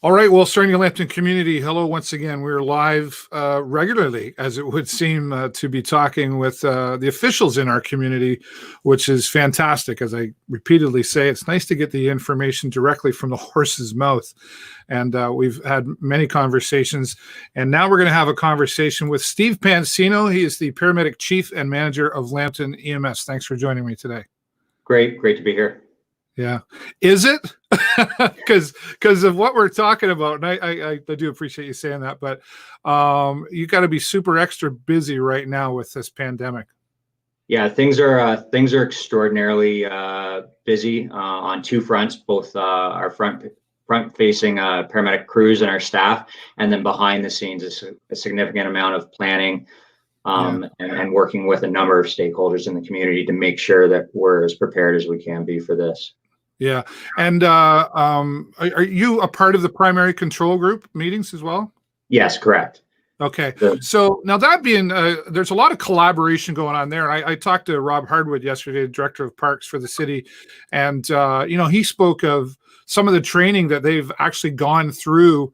All right, well, Sarnia Lambton community, hello once again. We're live regularly, as it would seem, to be talking with the officials in our community, which is fantastic. As I repeatedly say, it's nice to get the information directly from the horse's mouth. And we've had many conversations. And now we're going to have a conversation with Steve Pancino. He is the Paramedic Chief and Manager of Lambton EMS. Thanks for joining me today. Great to be here. Yeah. Is it? Because of what we're talking about, and I do appreciate you saying that, but you got to be super extra busy right now with this pandemic. Yeah, things are extraordinarily busy on two fronts, both our front-facing paramedic crews and our staff, and then behind the scenes a significant amount of planning and working with a number of stakeholders in the community to make sure that we're as prepared as we can be for this. Yeah. And are you a part of the primary control group meetings as well? Yes, correct. Okay. So now that being, there's a lot of collaboration going on there. I talked to Rob Hardwood yesterday, the director of parks for the city. And, he spoke of some of the training that they've actually gone through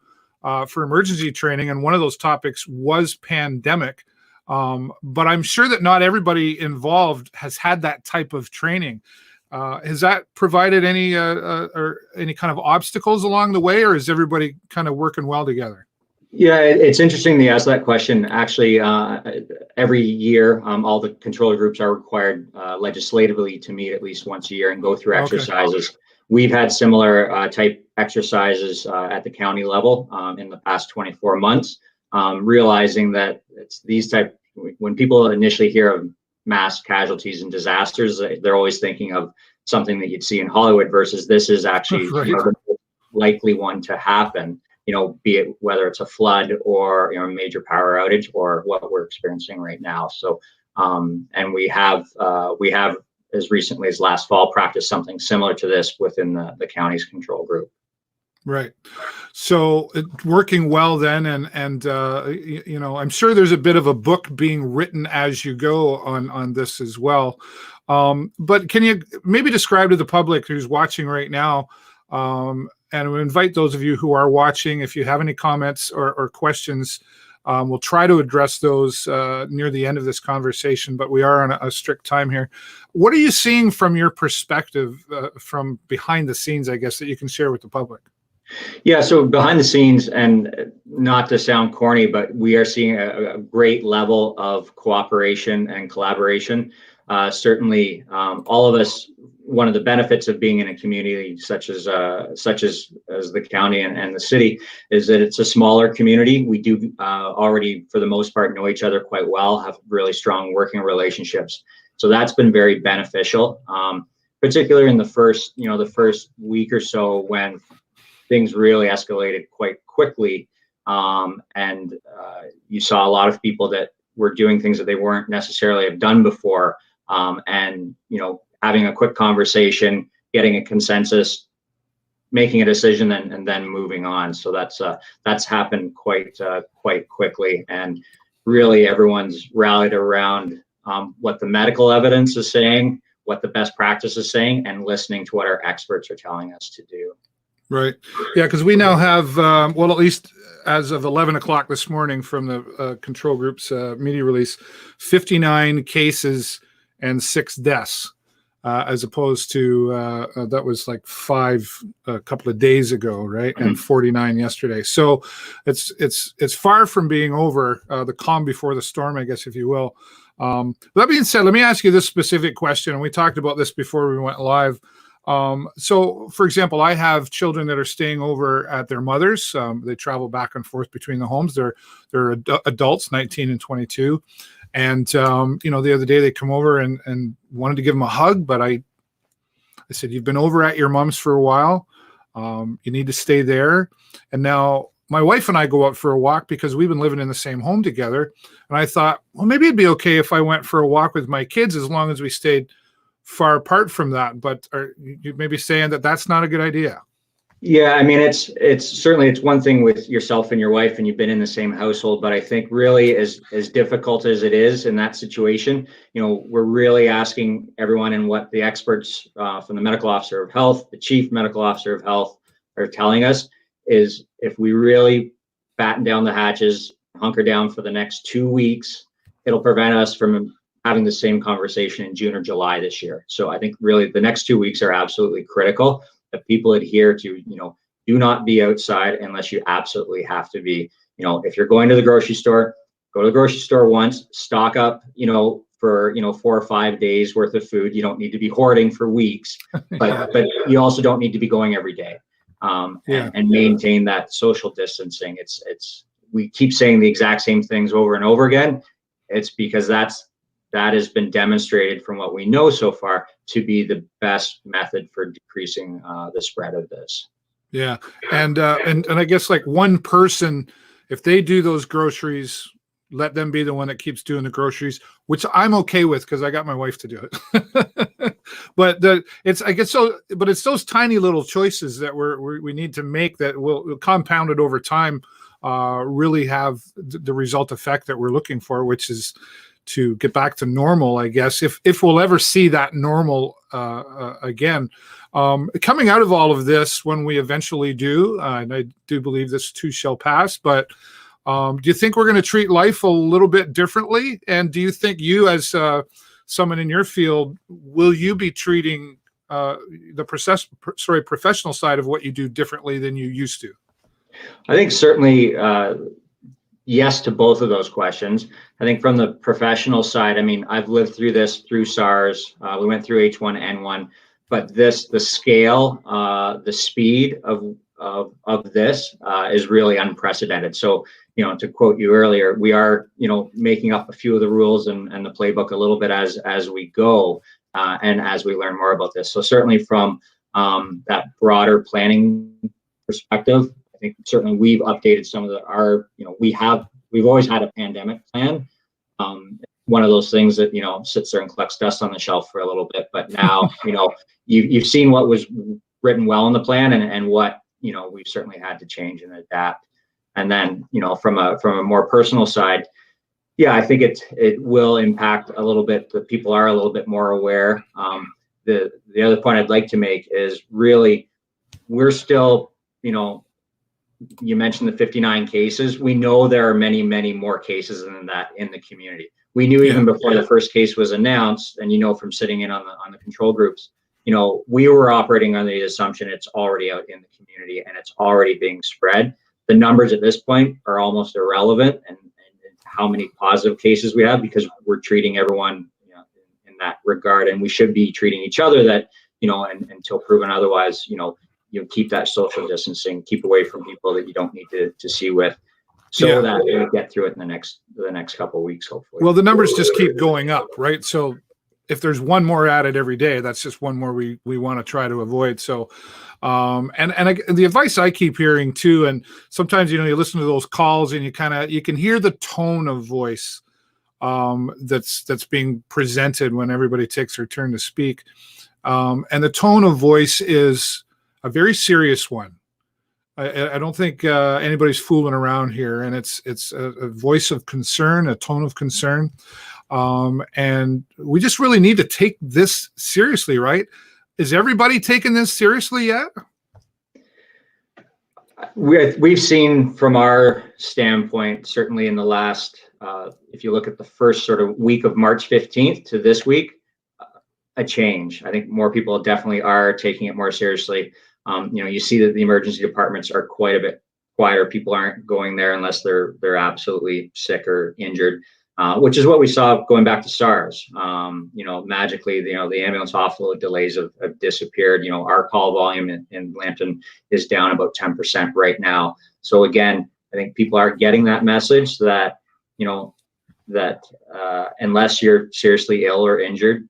for emergency training. And one of those topics was pandemic. But I'm sure that not everybody involved has had that type of training. Has that provided any or any kind of obstacles along the way, or is everybody kind of working well together? Yeah, it's interesting to ask that question. Actually, every year, all the control groups are required legislatively to meet at least once a year and go through exercises. Okay. We've had similar type exercises at the county level in the past 24 months, realizing that it's these type, when people initially hear of mass casualties and disasters, they're always thinking of something that you'd see in Hollywood versus this is actually the likely one to happen, be it whether it's a flood or a major power outage or what we're experiencing right now. So and we have as recently as last fall practiced something similar to this within the county's control group. Right. So working well then, and I'm sure there's a bit of a book being written as you go on this as well. But can you maybe describe to the public who's watching right now, and we invite those of you who are watching, if you have any comments or questions, we'll try to address those near the end of this conversation, but we are on a strict time here. What are you seeing from your perspective from behind the scenes, I guess, that you can share with the public? Yeah, so behind the scenes, and not to sound corny, but we are seeing a great level of cooperation and collaboration. Certainly, all of us, one of the benefits of being in a community such as the county and the city is that it's a smaller community. We do already, for the most part, know each other quite well, have really strong working relationships. So that's been very beneficial, particularly in the first week or so when things really escalated quite quickly, and you saw a lot of people that were doing things that they weren't necessarily have done before, and having a quick conversation, getting a consensus, making a decision, and then moving on. So that's happened quite quickly, and really everyone's rallied around what the medical evidence is saying, what the best practice is saying, and listening to what our experts are telling us to do. Right. Yeah, because we now have, well, at least as of 11 o'clock this morning from the control group's media release, 59 cases and 6 deaths, as opposed to, that was like 5 a couple of days ago, right? And 49 yesterday. So it's far from being over, the calm before the storm, I guess, if you will. That being said, let me ask you this specific question. And we talked about this before we went live. So, for example, I have children that are staying over at their mother's. They travel back and forth between the homes. They're adults, 19 and 22. And, the other day they come over and wanted to give them a hug, but I said, you've been over at your mom's for a while. You need to stay there. And now my wife and I go out for a walk because we've been living in the same home together. And I thought, well, maybe it'd be okay if I went for a walk with my kids as long as we stayed far apart from that. But are you maybe saying that that's not a good idea? Yeah, I mean, it's certainly, it's one thing with yourself and your wife and you've been in the same household, but I think really as difficult as it is in that situation, we're really asking everyone and what the experts from the medical officer of health, the chief medical officer of health are telling us is if we really batten down the hatches, hunker down for the next 2 weeks, it'll prevent us from having the same conversation in June or July this year. So I think really the next 2 weeks are absolutely critical that people adhere to, do not be outside unless you absolutely have to be. If you're going to the grocery store, go to the grocery store once, stock up, for 4 or 5 days worth of food. You don't need to be hoarding for weeks, but you also don't need to be going every day. And maintain that social distancing. We keep saying the exact same things over and over again. It's because that has been demonstrated from what we know so far to be the best method for decreasing the spread of this. Yeah, and I guess like one person, if they do those groceries, let them be the one that keeps doing the groceries, which I'm okay with because I got my wife to do it. But it's those tiny little choices that we need to make that will compounded over time, really have the result effect that we're looking for, which is to get back to normal, I guess, if we'll ever see that normal again. Coming out of all of this, when we eventually do, and I do believe this too shall pass, but do you think we're going to treat life a little bit differently? And do you think you, as someone in your field, will you be treating the professional side of what you do differently than you used to? I think certainly yes to both of those questions. I think from the professional side, I've lived through this through SARS. We went through H1N1, but the scale, the speed of this is really unprecedented. So, to quote you earlier, we are, making up a few of the rules and the playbook a little bit as we go and as we learn more about this. So certainly from that broader planning perspective, I think certainly we've updated some of we've always had a pandemic plan. One of those things that, sits there and collects dust on the shelf for a little bit, but now, you've seen what was written well in the plan and what, we've certainly had to change and adapt. And then, from a more personal side, I think it will impact a little bit. The people are a little bit more aware. The other point I'd like to make is really, we're still, you mentioned the 59 cases. We know there are many, many more cases than that in the community. We knew even before the first case was announced, and from sitting in on the control groups, we were operating on the assumption it's already out in the community and it's already being spread. The numbers at this point are almost irrelevant, and how many positive cases we have, because we're treating everyone in that regard, and we should be treating each other that, and until proven otherwise, you keep that social distancing, keep away from people that you don't need to see with, so that we get through it in the next couple of weeks, hopefully. Well, the numbers just keep going up, right? So if there's one more added every day, that's just one more we want to try to avoid. So, the advice I keep hearing too, and sometimes, you listen to those calls and you can hear the tone of voice that's being presented when everybody takes their turn to speak. And the tone of voice is a very serious one. I don't think anybody's fooling around here, and it's a voice of concern, a tone of concern. And we just really need to take this seriously, right? Is everybody taking this seriously yet? We've seen from our standpoint, certainly in the last, if you look at the first sort of week of March 15th to this week, a change. I think more people definitely are taking it more seriously. You see that the emergency departments are quite a bit quieter. People aren't going there unless they're absolutely sick or injured. Which is what we saw going back to SARS. Magically, the ambulance offload delays have disappeared. Our call volume in Lambton is down about 10% right now. So again, I think people are getting that message that, unless you're seriously ill or injured,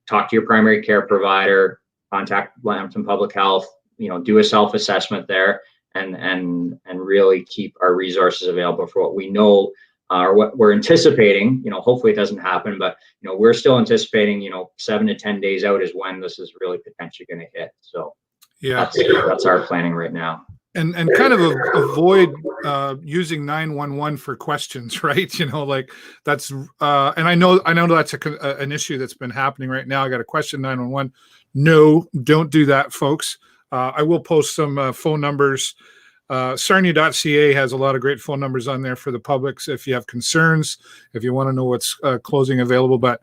talk to your primary care provider, contact Lambton Public Health, do a self-assessment there, and really keep our resources available for what we know. Or what we're anticipating, hopefully it doesn't happen, but we're still anticipating, 7 to 10 days out is when this is really potentially going to hit. So that's our planning right now. And kind of avoid using 911 for questions, right? That's and I know that's an issue that's been happening right now. I got a question, 911. No, don't do that, folks. I will post some phone numbers. Sarnia.ca has a lot of great phone numbers on there for the public. So if you have concerns, if you want to know what's closing available, but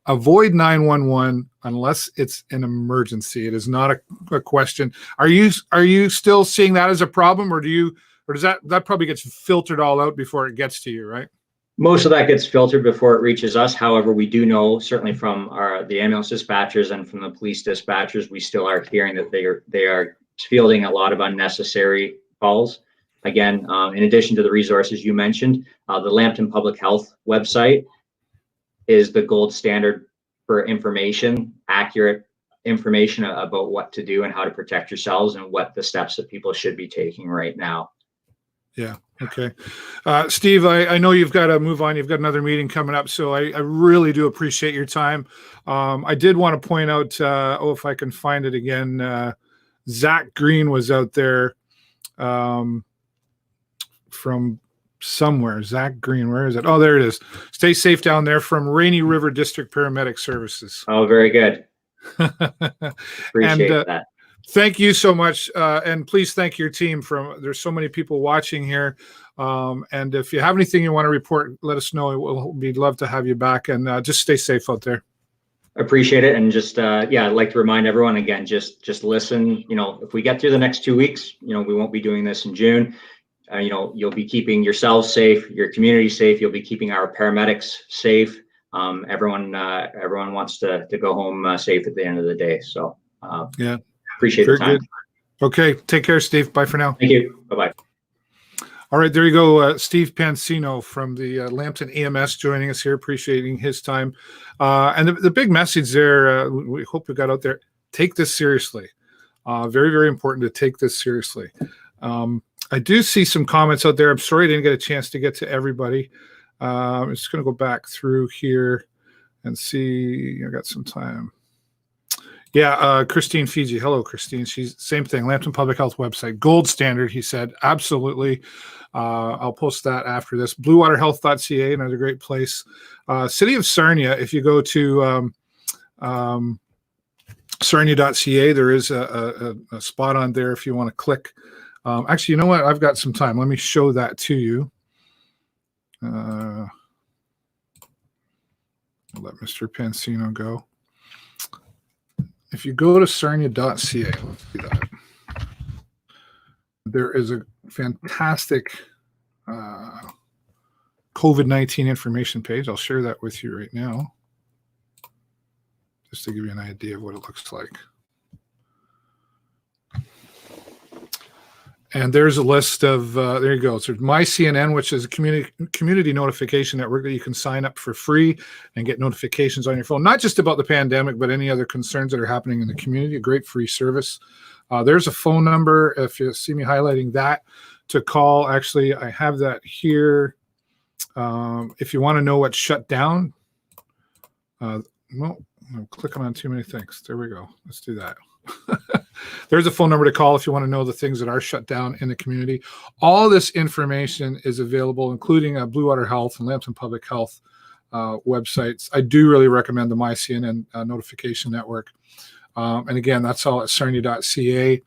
avoid 911 unless it's an emergency. It is not a question. Are you still seeing that as a problem, or does that probably gets filtered all out before it gets to you, right? Most of that gets filtered before it reaches us. However, we do know, certainly from the ambulance dispatchers and from the police dispatchers, we still are hearing that they are fielding a lot of unnecessary calls. Again, in addition to the resources you mentioned, the Lambton Public Health website is the gold standard for information, accurate information about what to do and how to protect yourselves and what the steps that people should be taking right now. Yeah. Okay. Steve, I know you've got to move on. You've got another meeting coming up. So I really do appreciate your time. I did want to point out, if I can find it again, Zach Green was out there from somewhere. Zach Green, where is it? Oh, there it is. Stay safe down there, from Rainy River District Paramedic Services. Oh, very good. Appreciate that. Thank you so much. And please thank your team. There's so many people watching here. And if you have anything you want to report, let us know. We'd love to have you back, and just stay safe out there. Appreciate it. And just, I'd like to remind everyone again, just listen. If we get through the next 2 weeks, we won't be doing this in June. You'll be keeping yourselves safe, your community safe. You'll be keeping our paramedics safe. Everyone wants to go home safe at the end of the day. So yeah, appreciate the time. Good. Okay, take care, Steve. Bye for now. Thank you. Bye-bye. All right, there you go. Steve Pancino from the Lambton EMS joining us here, appreciating his time. And the big message there, we hope we got out there, take this seriously. Very, very important to take this seriously. I do see some comments out there. I'm sorry I didn't get a chance to get to everybody. I'm just going to go back through here and see. I got some time. Yeah, Christine Fiji. Hello, Christine. She's same thing. Lambton Public Health website, gold standard. He said, absolutely. I'll post that after this. BlueWaterHealth.ca, another great place. City of Sarnia. If you go to Sarnia.ca, there is a spot on there if you want to click. Actually, you know what? I've got some time. Let me show that to you. I'll let Mr. Pancino go. If you go to Sarnia.ca, let's do that. There is a fantastic COVID-19 information page. I'll share that with you right now, just to give you an idea of what it looks like. And there's a list of, there you go. So My CNN, which is a community notification network that you can sign up for free and get notifications on your phone, not just about the pandemic, but any other concerns that are happening in the community. A great free service. There's a phone number, if you see me highlighting that, to call. Actually, I have that here. If you want to know what's shut down, no, I'm clicking on too many things. There we go. Let's do that. There's a phone number to call if you want to know the things that are shut down in the community. All this information is available, including Blue Water Health and Lambton Public Health websites. I do really recommend the My CNN notification network. And again, that's all at Sarnia.ca.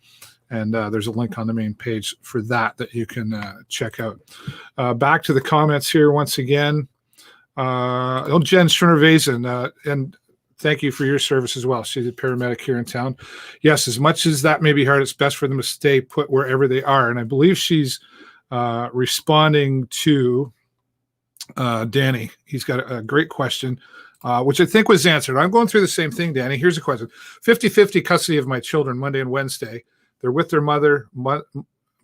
And there's a link on the main page for that you can check out. Back to the comments here once again. Jen Schnervazen, and thank you for your service as well. She's a paramedic here in town. Yes, as much as that may be hard, it's best for them to stay put wherever they are. And I believe she's responding to Danny. He's got a great question, which I think was answered. I'm going through the same thing, Danny. Here's a question. 50-50 custody of my children Monday and Wednesday. They're with their mother,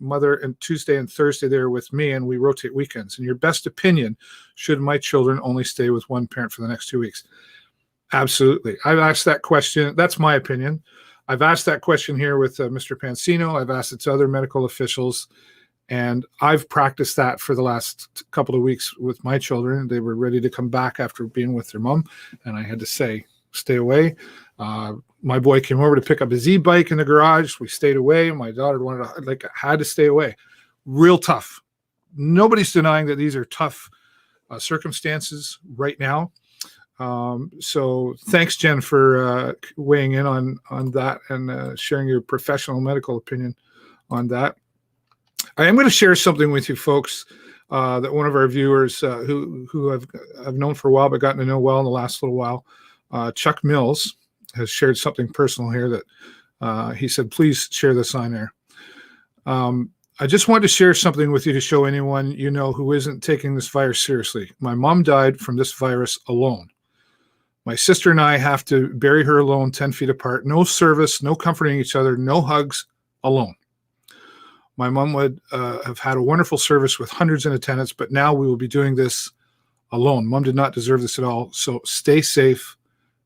and Tuesday and Thursday they're with me, and we rotate weekends. In your best opinion, should my children only stay with one parent for the next 2 weeks? Absolutely. I've asked that question. That's my opinion. I've asked that question here with Mr. Pancino. I've asked it to other medical officials, and I've practiced that for the last couple of weeks with my children. They were ready to come back after being with their mom, and I had to say, stay away. My boy came over to pick up his e-bike in the garage. We stayed away. My daughter had to stay away. Real tough. Nobody's denying that these are tough circumstances right now. So thanks, Jen, for weighing in on that and sharing your professional medical opinion on that. I am going to share something with you folks that one of our viewers who I've known for a while but gotten to know well in the last little while, Chuck Mills, has shared something personal here that he said, please share this on air. I just wanted to share something with you to show anyone you know who isn't taking this virus seriously. My mom died from this virus alone. My sister and I have to bury her alone, 10 feet apart. No service, no comforting each other, no hugs, alone. My mom would have had a wonderful service with hundreds in attendance, but now we will be doing this alone. Mom did not deserve this at all. So stay safe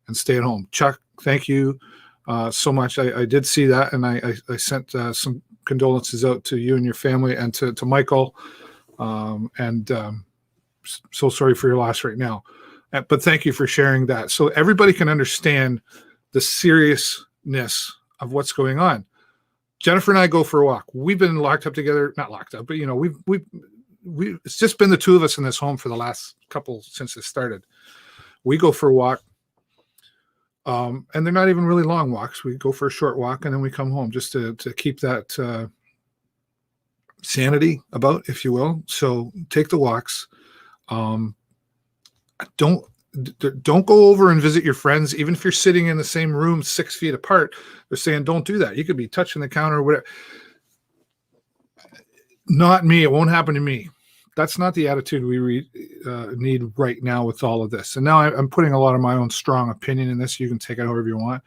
and stay at home. Chuck, thank you so much. I did see that, and I sent some condolences out to you and your family and to Michael. So sorry for your loss right now. But thank you for sharing that. So everybody can understand the seriousness of what's going on. Jennifer and I go for a walk. We've been locked up together, not locked up, but it's just been the two of us in this home for the last couple since it started. We go for a walk. And they're not even really long walks. We go for a short walk and then we come home just to keep that sanity about, if you will. So take the walks. Don't go over and visit your friends, even if you're sitting in the same room 6 feet apart. They're saying don't do that. You could be touching the counter or whatever. Not me. It won't happen to me. That's not the attitude we need right now with all of this. And now I'm putting a lot of my own strong opinion in this. You can take it however you want.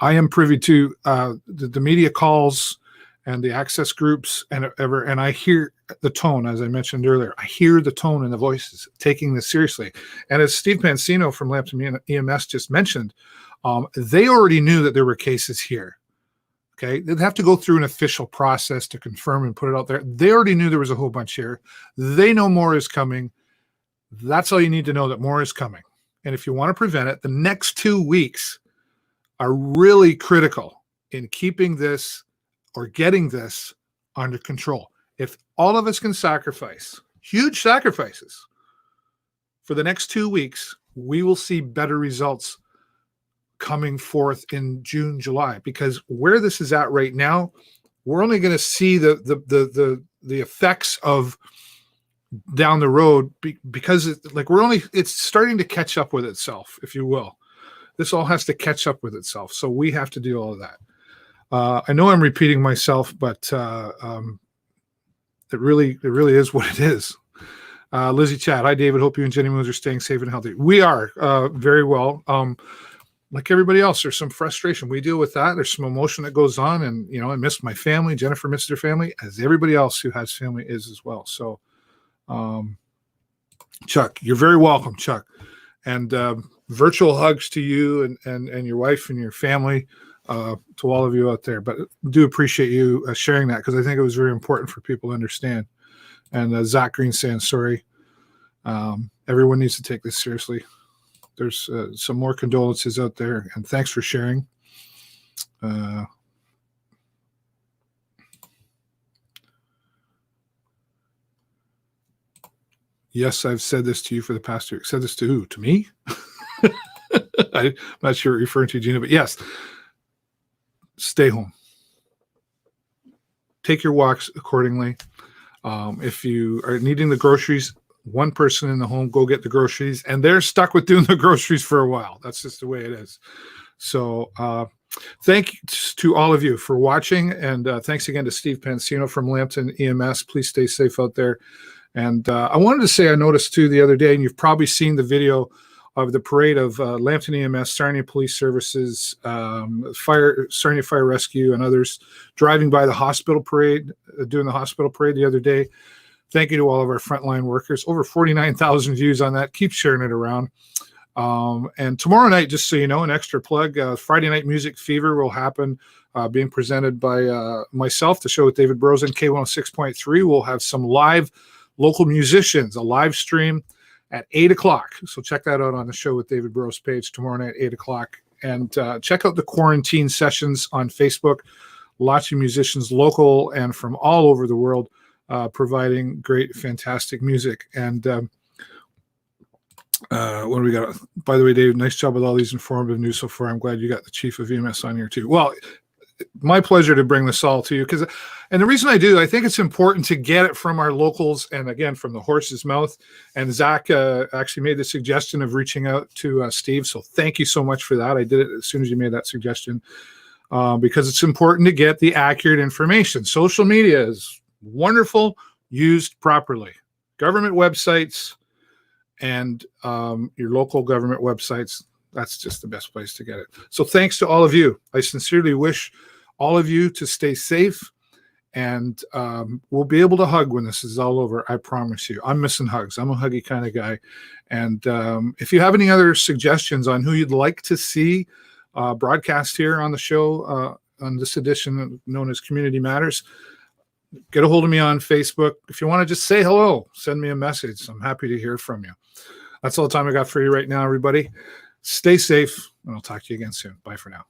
I am privy to the media calls and the access groups and I hear the tone, as I mentioned earlier. I hear the tone in the voices taking this seriously. And as Steve Pancino from Lambton EMS just mentioned, they already knew that there were cases here. Okay, they'd have to go through an official process to confirm and put it out there. They already knew there was a whole bunch here. They know more is coming. That's all you need to know, that more is coming. And if you want to prevent it, the next 2 weeks are really critical in keeping this or getting this under control. If all of us can sacrifice, huge sacrifices, for the next 2 weeks, we will see better results coming forth in June, July, because where this is at right now, we're only going to see the effects of down the road because it's starting to catch up with itself, if you will. This all has to catch up with itself. So we have to do all of that. I know I'm repeating myself, but it really is what it is. Lizzie Chad, hi David. Hope you and Jenny Moons are staying safe and healthy. We are very well. Like everybody else, there's some frustration. We deal with that. There's some emotion that goes on, and I missed my family. Jennifer missed her family, as everybody else who has family is as well. So, Chuck, you're very welcome, Chuck, and virtual hugs to you and your wife and your family, to all of you out there. But do appreciate you sharing that, because I think it was very important for people to understand. And Zach Green saying sorry. Everyone needs to take this seriously. There's some more condolences out there, and thanks for sharing. Yes, I've said this to you for the past year. Said this to who? To me? I'm not sure what you're referring to, Gina, but yes, stay home. Take your walks accordingly. If you are needing the groceries, one person in the home, go get the groceries, and they're stuck with doing the groceries for a while. That's just the way it is. So thank you to all of you for watching, and thanks again to Steve Pancino from Lambton EMS. Please stay safe out there. And I wanted to say, I noticed too the other day, and you've probably seen the video of the parade of Lambton EMS, Sarnia Police Services, Sarnia Fire Rescue, and others driving by the hospital parade, doing the hospital parade the other day. Thank you to all of our frontline workers. Over 49,000 views on that. Keep sharing it around. And tomorrow night, just so you know, an extra plug, Friday Night Music Fever will happen, being presented by myself, the show with David Burrows, and K106.3. We'll have some live local musicians, a live stream at 8 o'clock. So check that out on the show with David Burrows page tomorrow night, 8 o'clock. And check out the quarantine sessions on Facebook. Lots of musicians, local and from all over the world, providing great, fantastic music. And What do we got? By the way, Dave, nice job with all these informative news so far. I'm glad you got the chief of EMS on here too. Well, my pleasure to bring this all to you, and the reason I do, I think it's important to get it from our locals, and again from the horse's mouth. And Zach actually made the suggestion of reaching out to Steve, so thank you so much for that. I did it as soon as you made that suggestion, because it's important to get the accurate information. Social media is wonderful, used properly. Government websites and your local government websites, that's just the best place to get it. So thanks to all of you. I sincerely wish all of you to stay safe, and we'll be able to hug when this is all over. I promise you. I'm missing hugs. I'm a huggy kind of guy. And if you have any other suggestions on who you'd like to see broadcast here on the show, on this edition known as Community Matters, get a hold of me on Facebook. If you want to just say hello, send me a message. I'm happy to hear from you. That's all the time I got for you right now, everybody. Stay safe, and I'll talk to you again soon. Bye for now.